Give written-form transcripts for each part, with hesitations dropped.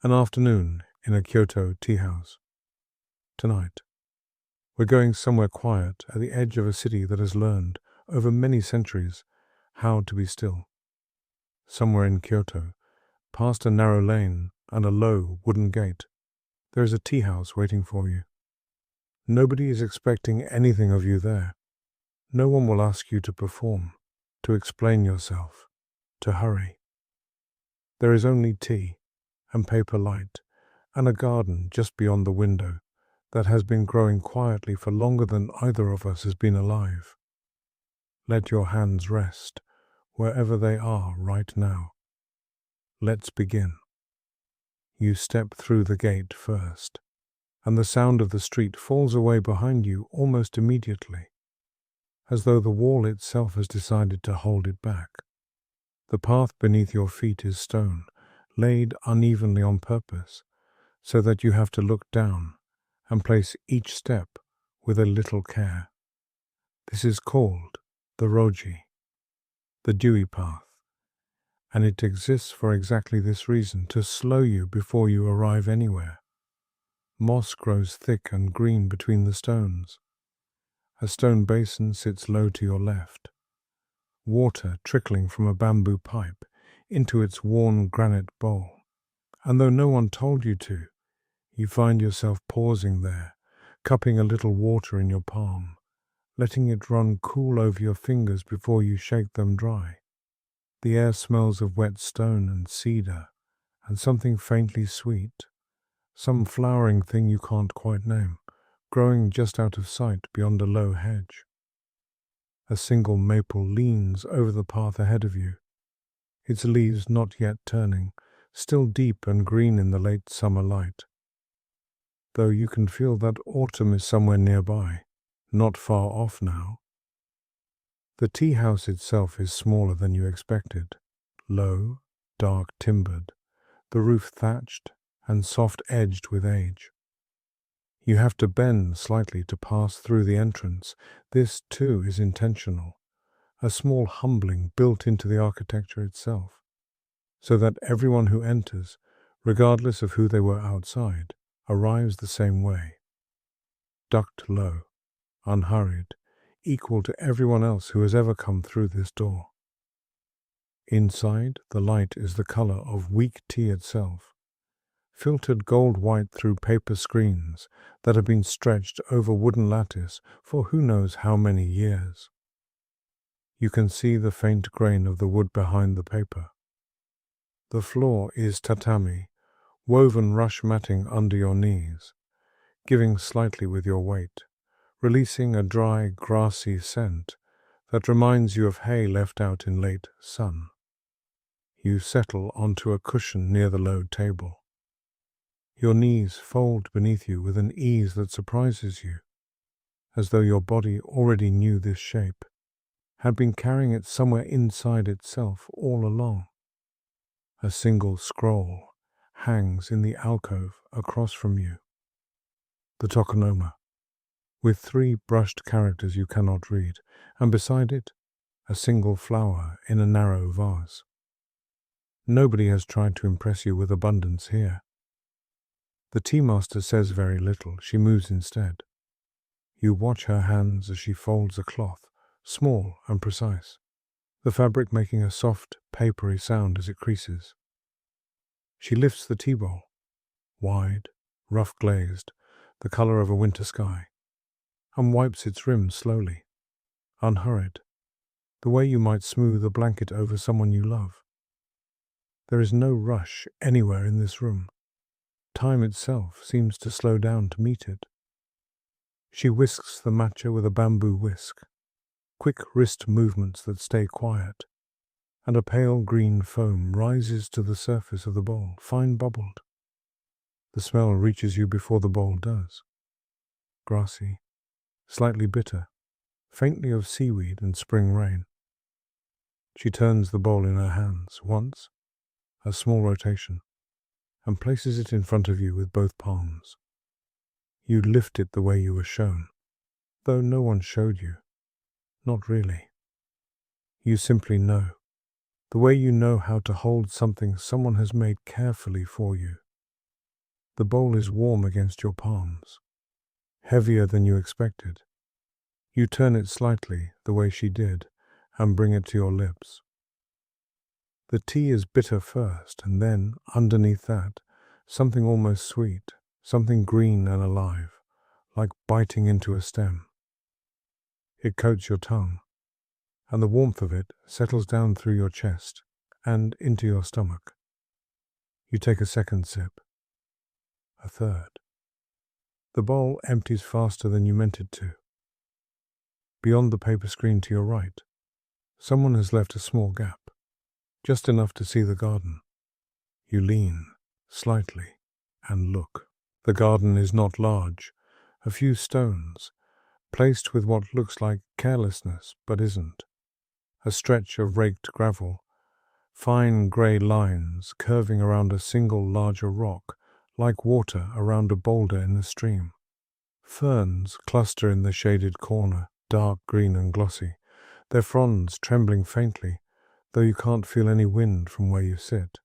An afternoon in a Kyoto tea house. Tonight, we're going somewhere quiet at the edge of a city that has learned, over many centuries, how to be still. Somewhere in Kyoto, past a narrow lane and a low wooden gate, there is a tea house waiting for you. Nobody is expecting anything of you there. No one will ask you to perform, to explain yourself, to hurry. There is only tea and paper light, and a garden just beyond the window that has been growing quietly for longer than either of us has been alive. Let your hands rest wherever they are right now. Let's begin. You step through the gate first, and the sound of the street falls away behind you almost immediately, as though the wall itself has decided to hold it back. The path beneath your feet is stone, laid unevenly on purpose, so that you have to look down and place each step with a little care. This is called the roji, the dewy path, and it exists for exactly this reason, to slow you before you arrive anywhere. Moss grows thick and green between the stones. A stone basin sits low to your left, water trickling from a bamboo pipe into its worn granite bowl. And though no one told you to, you find yourself pausing there, cupping a little water in your palm, letting it run cool over your fingers before you shake them dry. The air smells of wet stone and cedar, and something faintly sweet, some flowering thing you can't quite name, growing just out of sight beyond a low hedge. A single maple leans over the path ahead of you, its leaves not yet turning, still deep and green in the late summer light, though you can feel that autumn is somewhere nearby, not far off now. The tea house itself is smaller than you expected, low, dark timbered, the roof thatched and soft-edged with age. You have to bend slightly to pass through the entrance. This, too, is intentional, a small humbling built into the architecture itself, so that everyone who enters, regardless of who they were outside, arrives the same way, ducked low, unhurried, equal to everyone else who has ever come through this door. Inside, the light is the color of weak tea itself, filtered gold-white through paper screens that have been stretched over wooden lattice for who knows how many years. You can see the faint grain of the wood behind the paper. The floor is tatami, woven rush matting under your knees, giving slightly with your weight, releasing a dry, grassy scent that reminds you of hay left out in late sun. You settle onto a cushion near the low table. Your knees fold beneath you with an ease that surprises you, as though your body already knew this shape, had been carrying it somewhere inside itself all along. A single scroll hangs in the alcove across from you, the tokonoma, with 3 brushed characters you cannot read, and beside it, a single flower in a narrow vase. Nobody has tried to impress you with abundance here. The tea master says very little, she moves instead. You watch her hands as she folds a cloth, small and precise, the fabric making a soft, papery sound as it creases. She lifts the tea bowl, wide, rough-glazed, the color of a winter sky, and wipes its rim slowly, unhurried, the way you might smooth a blanket over someone you love. There is no rush anywhere in this room. Time itself seems to slow down to meet it. She whisks the matcha with a bamboo whisk, quick wrist movements that stay quiet, and a pale green foam rises to the surface of the bowl, fine bubbled. The smell reaches you before the bowl does. Grassy, slightly bitter, faintly of seaweed and spring rain. She turns the bowl in her hands once, a small rotation, and places it in front of you with both palms. You lift it the way you were shown, though no one showed you. Not really. You simply know, the way you know how to hold something someone has made carefully for you. The bowl is warm against your palms, heavier than you expected. You turn it slightly, the way she did, and bring it to your lips. The tea is bitter first, and then, underneath that, something almost sweet, something green and alive, like biting into a stem. It coats your tongue, and the warmth of it settles down through your chest and into your stomach. You take a second sip, a third. The bowl empties faster than you meant it to. Beyond the paper screen to your right, someone has left a small gap, just enough to see the garden. You lean, slightly, and look. The garden is not large, a few stones, placed with what looks like carelessness but isn't. A stretch of raked gravel, fine grey lines curving around a single larger rock, like water around a boulder in the stream. Ferns cluster in the shaded corner, dark green and glossy, their fronds trembling faintly, though you can't feel any wind from where you sit.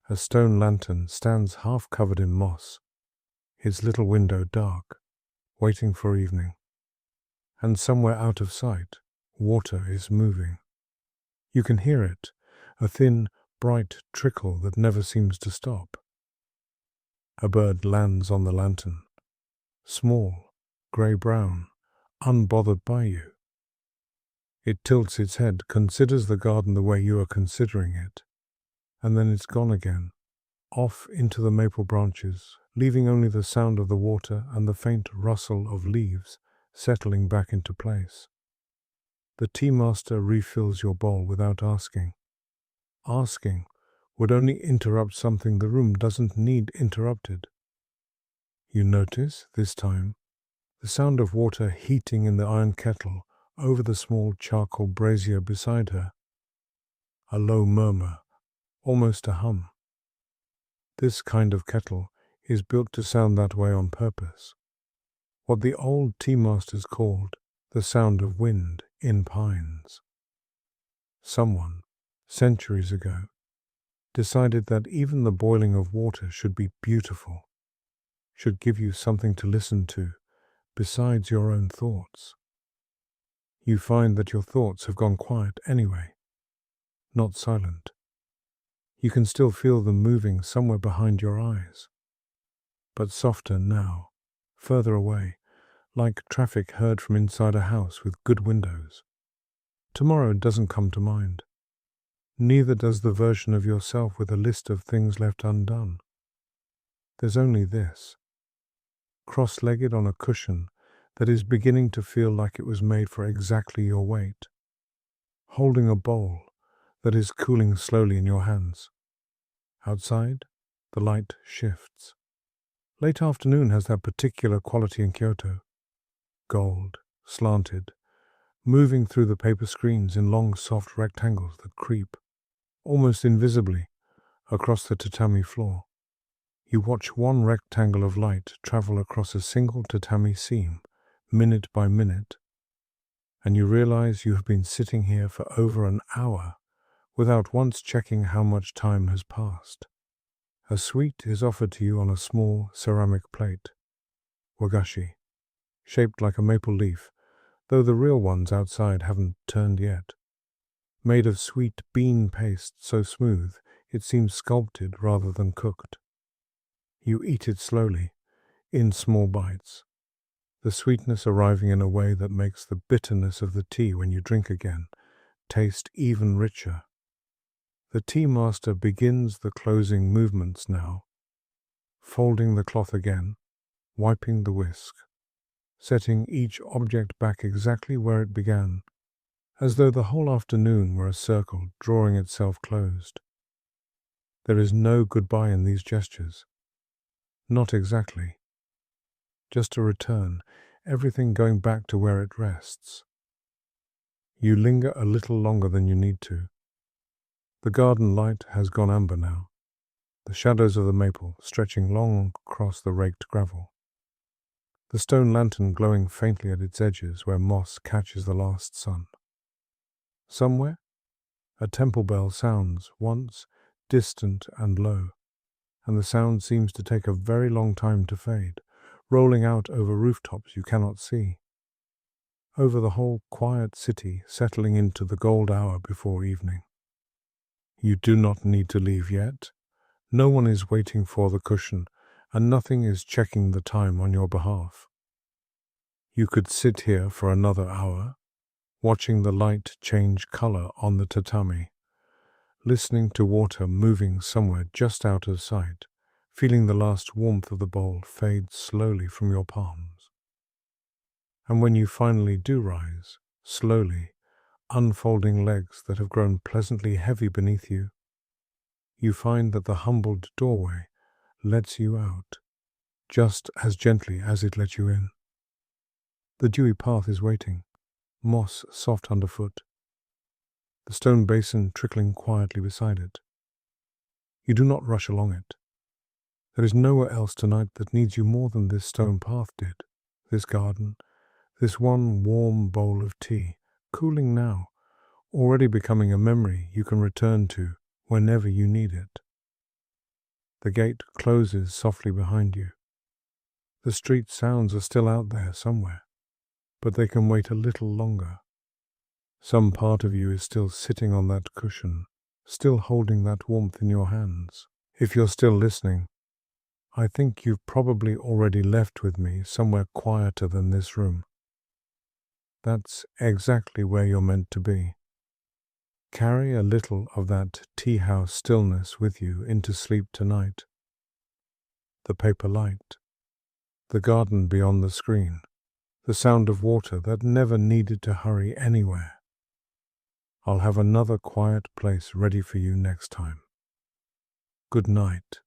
A stone lantern stands half covered in moss, its little window dark, waiting for evening. And somewhere out of sight, water is moving. You can hear it, a thin, bright trickle that never seems to stop. A bird lands on the lantern, small, grey-brown, unbothered by you. It tilts its head, considers the garden the way you are considering it, and then it's gone again, off into the maple branches, leaving only the sound of the water and the faint rustle of leaves settling back into place. The tea master refills your bowl without asking. Asking would only interrupt something the room doesn't need interrupted. You notice, this time, the sound of water heating in the iron kettle over the small charcoal brazier beside her. A low murmur, almost a hum. This kind of kettle is built to sound that way on purpose. What the old tea masters called the sound of wind in pines. Someone, centuries ago, decided that even the boiling of water should be beautiful, should give you something to listen to besides your own thoughts. You find that your thoughts have gone quiet anyway, not silent. You can still feel them moving somewhere behind your eyes, but softer now, further away, like traffic heard from inside a house with good windows. Tomorrow doesn't come to mind. Neither does the version of yourself with a list of things left undone. There's only this, cross-legged on a cushion that is beginning to feel like it was made for exactly your weight, holding a bowl that is cooling slowly in your hands. Outside, the light shifts. Late afternoon has that particular quality in Kyoto. Gold, slanted, moving through the paper screens in long soft rectangles that creep, almost invisibly, across the tatami floor. You watch one rectangle of light travel across a single tatami seam, minute by minute, and you realize you have been sitting here for over an hour without once checking how much time has passed. A sweet is offered to you on a small ceramic plate, wagashi, shaped like a maple leaf, though the real ones outside haven't turned yet. Made of sweet bean paste so smooth it seems sculpted rather than cooked. You eat it slowly, in small bites, the sweetness arriving in a way that makes the bitterness of the tea when you drink again taste even richer. The tea master begins the closing movements now, folding the cloth again, wiping the whisk, setting each object back exactly where it began, as though the whole afternoon were a circle drawing itself closed. There is no goodbye in these gestures. Not exactly. Just a return, everything going back to where it rests. You linger a little longer than you need to. The garden light has gone amber now, the shadows of the maple stretching long across the raked gravel. The stone lantern glowing faintly at its edges where moss catches the last sun. Somewhere, a temple bell sounds, once distant and low, and the sound seems to take a very long time to fade, rolling out over rooftops you cannot see, over the whole quiet city settling into the gold hour before evening. You do not need to leave yet. No one is waiting for the cushion, and nothing is checking the time on your behalf. You could sit here for another hour, watching the light change color on the tatami, listening to water moving somewhere just out of sight, feeling the last warmth of the bowl fade slowly from your palms. And when you finally do rise, slowly, unfolding legs that have grown pleasantly heavy beneath you, you find that the humbled doorway lets you out, just as gently as it let you in. The dewy path is waiting, moss soft underfoot, the stone basin trickling quietly beside it. You do not rush along it. There is nowhere else tonight that needs you more than this stone path did, this garden, this one warm bowl of tea, cooling now, already becoming a memory you can return to whenever you need it. The gate closes softly behind you. The street sounds are still out there somewhere, but they can wait a little longer. Some part of you is still sitting on that cushion, still holding that warmth in your hands. If you're still listening, I think you've probably already left with me somewhere quieter than this room. That's exactly where you're meant to be. Carry a little of that tea house stillness with you into sleep tonight. The paper light, the garden beyond the screen, the sound of water that never needed to hurry anywhere. I'll have another quiet place ready for you next time. Good night.